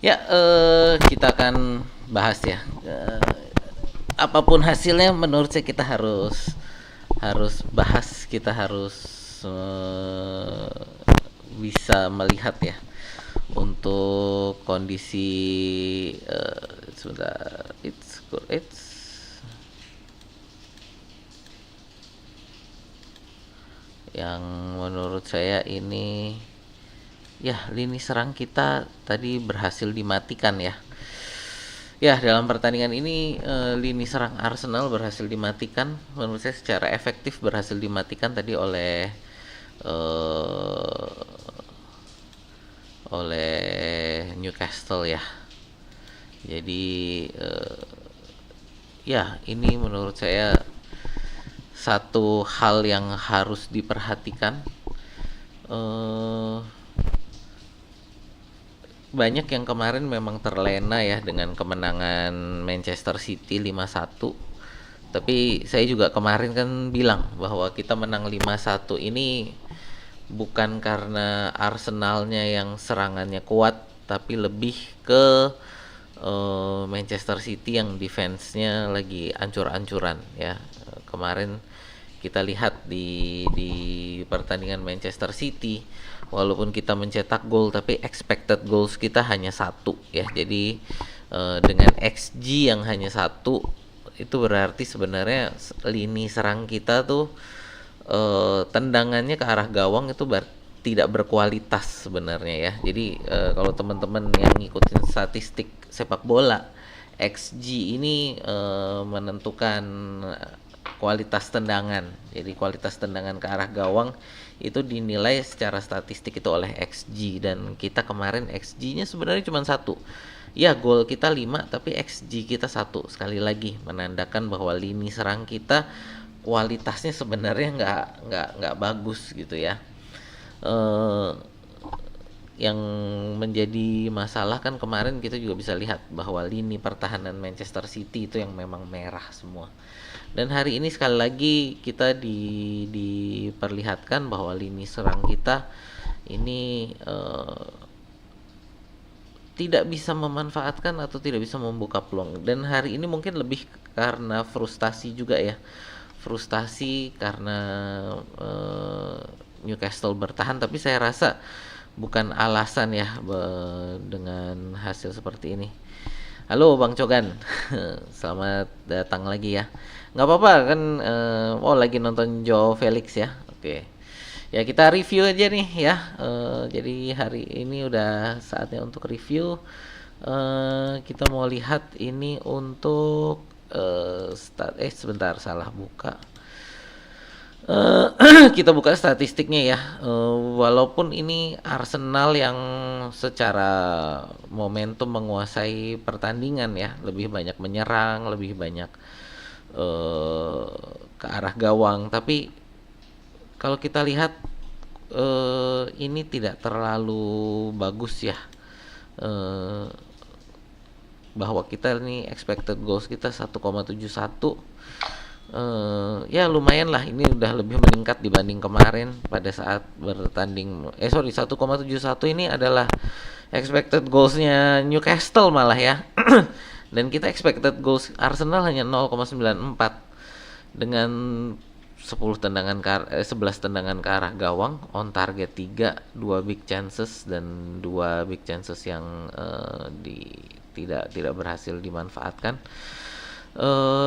Ya, kita akan bahas ya. Apapun hasilnya, menurut saya kita harus harus bahas, kita harus eh, bisa melihat ya untuk kondisi sebentar. It's yang menurut saya ini ya, lini serang kita tadi berhasil dimatikan ya. Ya, dalam pertandingan ini lini serang Arsenal berhasil dimatikan. Menurut saya secara efektif berhasil dimatikan tadi eh, oleh Newcastle ya. Jadi ya, ini menurut saya satu hal yang harus diperhatikan. eh Banyak yang kemarin memang terlena ya dengan kemenangan Manchester City 5-1. Tapi saya juga kemarin kan bilang bahwa kita menang 5-1 ini bukan karena Arsenalnya yang serangannya kuat, tapi lebih ke Manchester City yang defense-nya lagi ancur-ancuran ya. Kemarin kita lihat di pertandingan Manchester City, walaupun kita mencetak gol tapi expected goals kita hanya satu ya. Jadi dengan XG yang hanya satu, itu berarti sebenarnya lini serang kita tuh tendangannya ke arah gawang itu tidak berkualitas sebenarnya ya. Jadi kalau teman-teman yang ngikutin statistik sepak bola, XG ini menentukan kualitas tendangan. Jadi kualitas tendangan ke arah gawang itu dinilai secara statistik itu oleh XG, dan kita kemarin XG-nya sebenarnya cuma satu. Ya, gol kita 5 tapi XG kita satu. Sekali lagi menandakan bahwa lini serang kita kualitasnya sebenarnya nggak bagus gitu ya. eh yang menjadi masalah kan kemarin kita juga bisa lihat bahwa lini pertahanan Manchester City itu yang memang merah semua. Dan hari ini sekali lagi kita diperlihatkan bahwa lini serang kita ini tidak bisa memanfaatkan atau tidak bisa membuka peluang. Dan hari ini mungkin lebih karena frustasi juga ya. Frustasi karena Newcastle bertahan, tapi saya rasa bukan alasan ya dengan hasil seperti ini. Halo Bang Cogan, selamat datang lagi ya. Nggak apa-apa kan, oh lagi nonton Joe Felix ya. Oke. Ya kita review aja nih ya. Jadi hari ini udah saatnya untuk review. Kita mau lihat ini untuk sebentar, salah buka. Kita buka statistiknya ya. Walaupun ini Arsenal yang secara momentum menguasai pertandingan ya, lebih banyak menyerang, lebih banyak ke arah gawang, tapi kalau kita lihat ini tidak terlalu bagus ya. Eh, Bahwa kita ini expected goals kita 1,71. Ya lumayan lah, ini udah lebih meningkat dibanding kemarin pada saat bertanding. 1,71 ini adalah expected goalsnya Newcastle malah ya. Dan kita expected goals Arsenal hanya 0,94 dengan 11 tendangan ke arah gawang, on target 3, 2 big chances dan 2 big chances yang tidak berhasil dimanfaatkan.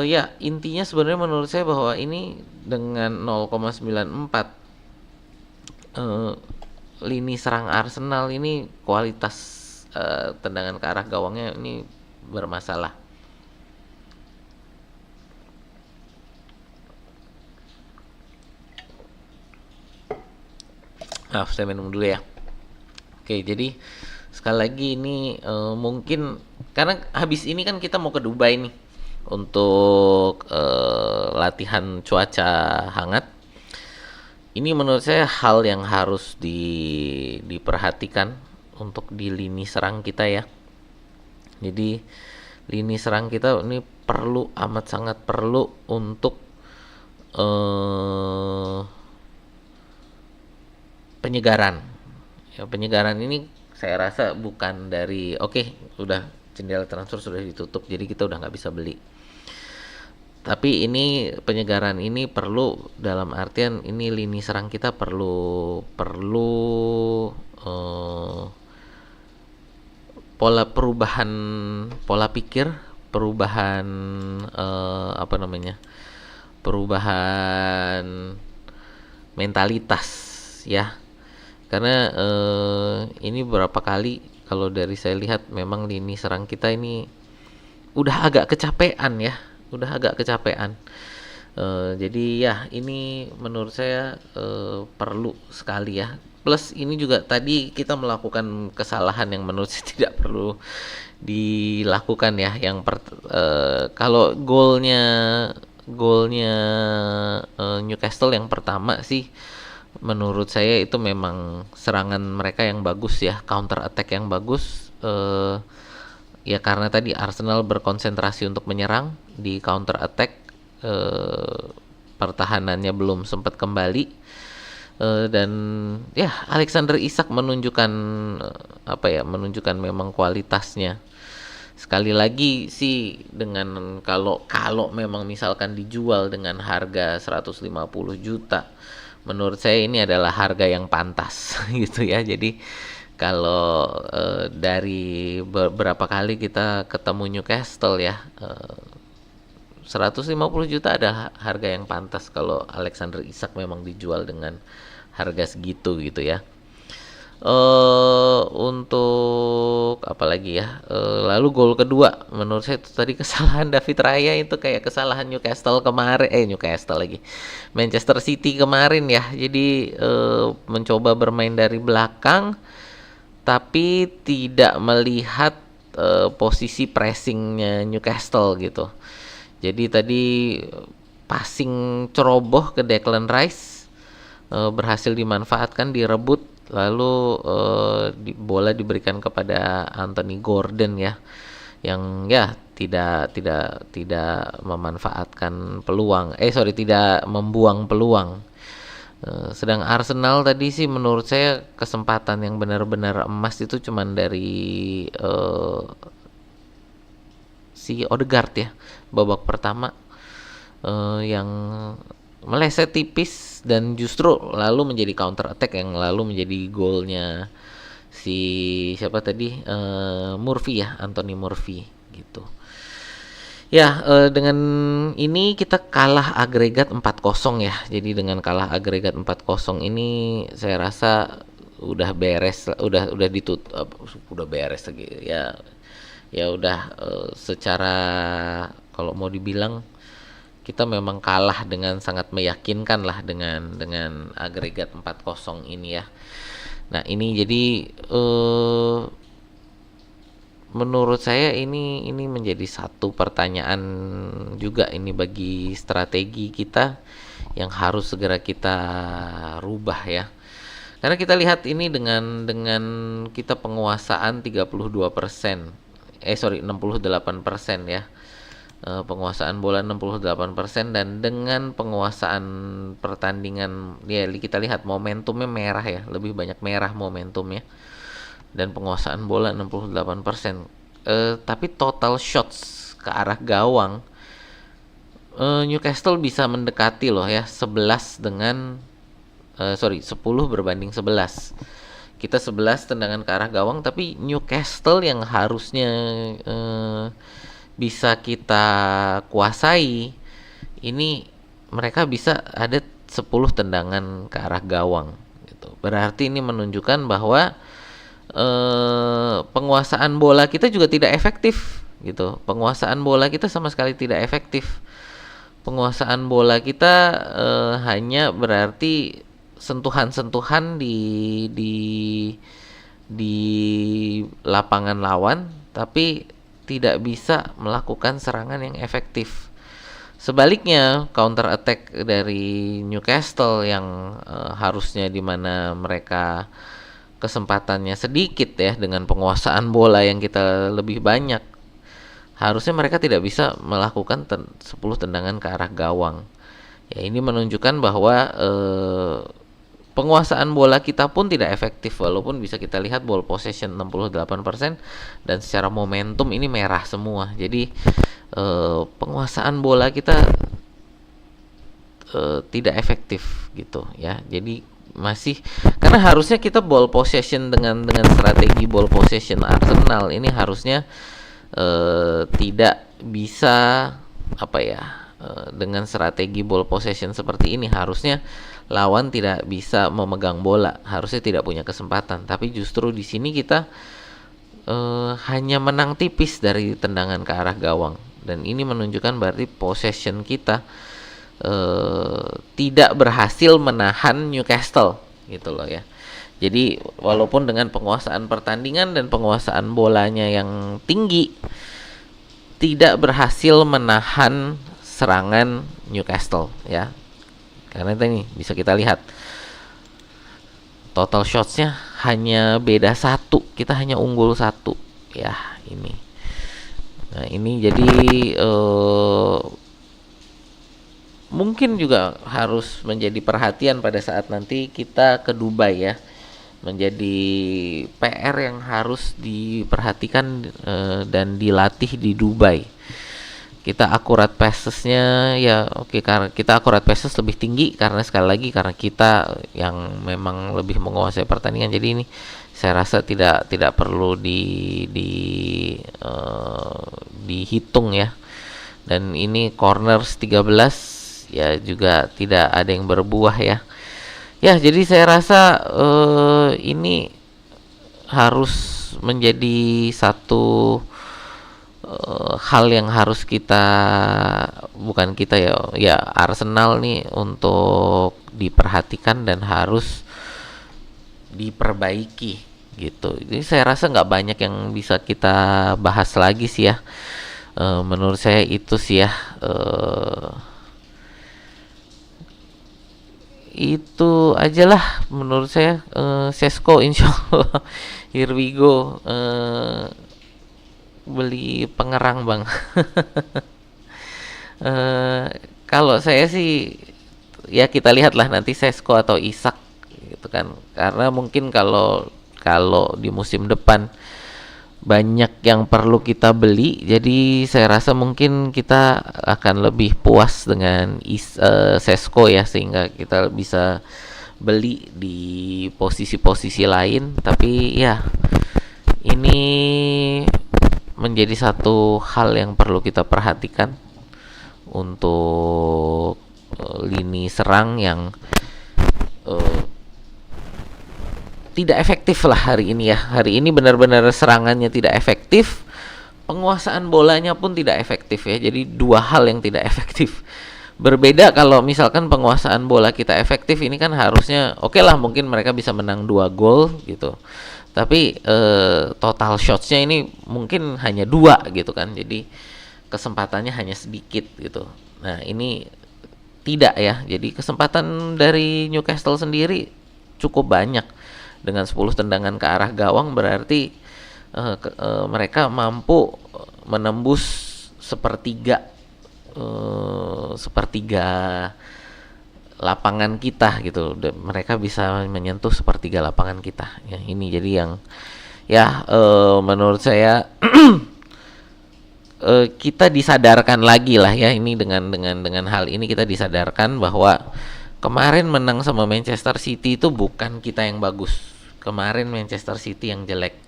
Ya intinya sebenarnya menurut saya bahwa ini dengan 0,94 lini serang Arsenal ini kualitas tendangan ke arah gawangnya ini bermasalah. Saya minum dulu ya. Oke, jadi sekali lagi ini mungkin karena habis ini kan kita mau ke Dubai nih untuk latihan cuaca hangat. Ini menurut saya hal yang harus diperhatikan untuk di lini serang kita ya. Jadi lini serang kita ini amat sangat perlu untuk penyegaran. Ya, penyegaran ini saya rasa bukan dari oke, udah jendela transfer sudah ditutup jadi kita udah nggak bisa beli. Tapi ini penyegaran ini perlu dalam artian ini lini serang kita perlu perlu eh, perubahan pola pikir, perubahan apa namanya? Perubahan mentalitas ya. Karena ini beberapa kali kalau dari saya lihat memang lini serang kita ini udah agak kecapean ya, udah agak kecapean. Jadi ya ini menurut saya perlu sekali ya. Plus ini juga tadi kita melakukan kesalahan yang menurut saya tidak perlu dilakukan ya. Kalau golnya Newcastle yang pertama sih menurut saya itu memang serangan mereka yang bagus ya, counter attack yang bagus. Ya karena tadi Arsenal berkonsentrasi untuk menyerang di counter attack, pertahanannya belum sempat kembali, dan ya Alexander Isak menunjukkan menunjukkan memang kualitasnya. Sekali lagi sih dengan kalau memang misalkan dijual dengan harga 150 juta, menurut saya ini adalah harga yang pantas gitu ya. Jadi kalau dari beberapa kali kita ketemu Newcastle ya, 150 juta ada harga yang pantas kalau Alexander Isak memang dijual dengan harga segitu gitu ya. Untuk apa lagi ya? Lalu gol kedua menurut saya itu tadi kesalahan David Raya, itu kayak kesalahan Newcastle lagi. Manchester City kemarin ya. Jadi mencoba bermain dari belakang tapi tidak melihat posisi pressingnya Newcastle gitu. Jadi tadi passing ceroboh ke Declan Rice berhasil dimanfaatkan, direbut, lalu bola diberikan kepada Anthony Gordon ya, yang ya tidak memanfaatkan peluang, tidak membuang peluang. Sedang Arsenal tadi sih menurut saya kesempatan yang benar-benar emas itu cuman dari si Odegaard ya, babak pertama yang meleset tipis dan justru lalu menjadi counter attack yang lalu menjadi golnya si siapa tadi, Murphy ya, Anthony Murphy gitu. Ya, dengan ini kita kalah agregat 4-0 ya. Jadi dengan kalah agregat 4-0 ini saya rasa udah beres, udah beres lagi ya. Ya udah, secara kalau mau dibilang kita memang kalah dengan sangat meyakinkan lah dengan agregat 4-0 ini ya. Nah, ini jadi menurut saya ini menjadi satu pertanyaan juga ini bagi strategi kita yang harus segera kita rubah ya. Karena kita lihat ini dengan kita penguasaan 32%, 68% ya. Penguasaan bola 68% dan dengan penguasaan pertandingan ya kita lihat momentumnya merah ya, lebih banyak merah momentumnya. Dan penguasaan bola 68%. Tapi total shots ke arah gawang Newcastle bisa mendekati loh ya, 10 berbanding 11. Kita 11 tendangan ke arah gawang, tapi Newcastle yang harusnya bisa kita kuasai ini mereka bisa ada 10 tendangan ke arah gawang gitu. Berarti ini menunjukkan bahwa penguasaan bola kita juga tidak efektif gitu. Penguasaan bola kita sama sekali tidak efektif. Penguasaan bola kita hanya berarti sentuhan-sentuhan di lapangan lawan, tapi tidak bisa melakukan serangan yang efektif. Sebaliknya, counter attack dari Newcastle yang harusnya di mana mereka kesempatannya sedikit ya, dengan penguasaan bola yang kita lebih banyak, harusnya mereka tidak bisa melakukan 10 tendangan ke arah gawang. Ya, ini menunjukkan bahwa penguasaan bola kita pun tidak efektif, walaupun bisa kita lihat ball possession 68% dan secara momentum ini merah semua. Jadi penguasaan bola kita tidak efektif gitu ya. Jadi masih, karena harusnya kita ball possession dengan strategi ball possession Arsenal ini harusnya tidak bisa dengan strategi ball possession seperti ini harusnya lawan tidak bisa memegang bola, harusnya tidak punya kesempatan. Tapi justru di sini kita hanya menang tipis dari tendangan ke arah gawang, dan ini menunjukkan berarti possession kita tidak berhasil menahan Newcastle gitu loh ya. Jadi walaupun dengan penguasaan pertandingan dan penguasaan bolanya yang tinggi, tidak berhasil menahan serangan Newcastle ya. Karena ini bisa kita lihat total shotsnya hanya beda 1, kita hanya unggul 1 ya ini. Nah ini jadi mungkin juga harus menjadi perhatian pada saat nanti kita ke Dubai ya. Menjadi PR yang harus diperhatikan dan dilatih di Dubai. Kita akurat passesnya ya oke, karena kita akurat passes lebih tinggi karena sekali lagi karena kita yang memang lebih menguasai pertandingan. Jadi ini saya rasa tidak perlu dihitung ya. Dan ini corners 13 ya juga tidak ada yang berbuah ya. Ya, jadi saya rasa ini harus menjadi satu hal yang harus bukan kita ya Arsenal nih untuk diperhatikan dan harus diperbaiki gitu. Jadi saya rasa nggak banyak yang bisa kita bahas lagi sih ya. Menurut saya itu sih ya. Itu aja lah menurut saya. Sesko insyaallah here we go. Beli pengerang bang. Kalau saya sih ya kita lihatlah nanti Sesko atau Isak gitu kan, karena mungkin kalau di musim depan banyak yang perlu kita beli, jadi saya rasa mungkin kita akan lebih puas dengan Sesko ya, sehingga kita bisa beli di posisi-posisi lain. Tapi ya ini menjadi satu hal yang perlu kita perhatikan untuk lini serang yang tidak efektif lah hari ini ya. Hari ini benar-benar serangannya tidak efektif, penguasaan bolanya pun tidak efektif ya. Jadi dua hal yang tidak efektif. Berbeda kalau misalkan penguasaan bola kita efektif, ini kan harusnya oke lah, mungkin mereka bisa menang 2 gol gitu. Tapi total shotsnya ini mungkin hanya 2 gitu kan. Jadi kesempatannya hanya sedikit gitu. Nah ini tidak ya. Jadi kesempatan dari Newcastle sendiri cukup banyak. Dengan 10 tendangan ke arah gawang berarti mereka mampu menembus sepertiga lapangan kita gitu. Mereka bisa menyentuh sepertiga lapangan kita ya. Ini jadi yang ya menurut saya kita disadarkan lagi lah ya, ini dengan hal ini kita disadarkan bahwa kemarin menang sama Manchester City itu bukan kita yang bagus. Kemarin Manchester City yang jelek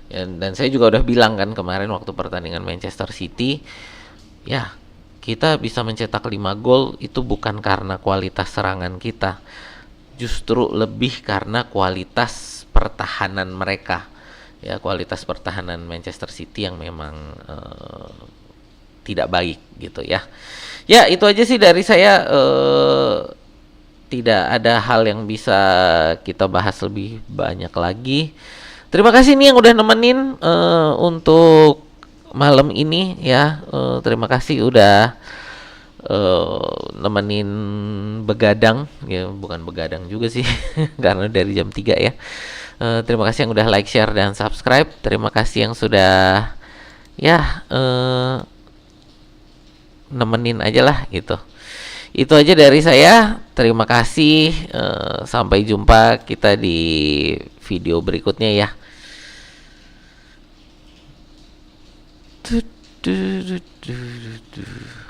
ya, dan saya juga udah bilang kan kemarin waktu pertandingan Manchester City ya, kita bisa mencetak 5 gol itu bukan karena kualitas serangan kita, justru lebih karena kualitas pertahanan mereka ya. Kualitas pertahanan Manchester City yang memang tidak baik gitu ya. Ya itu aja sih dari saya. Tidak ada hal yang bisa kita bahas lebih banyak lagi. Terima kasih nih yang udah nemenin untuk malam ini ya. Terima kasih udah nemenin begadang ya, bukan begadang juga sih karena dari jam 3 ya. Terima kasih yang udah like, share, dan subscribe. Terima kasih yang sudah ya nemenin aja lah gitu. Itu aja dari saya. Terima kasih. Sampai jumpa kita di video berikutnya ya. Tut, tut, tut, tut, tut.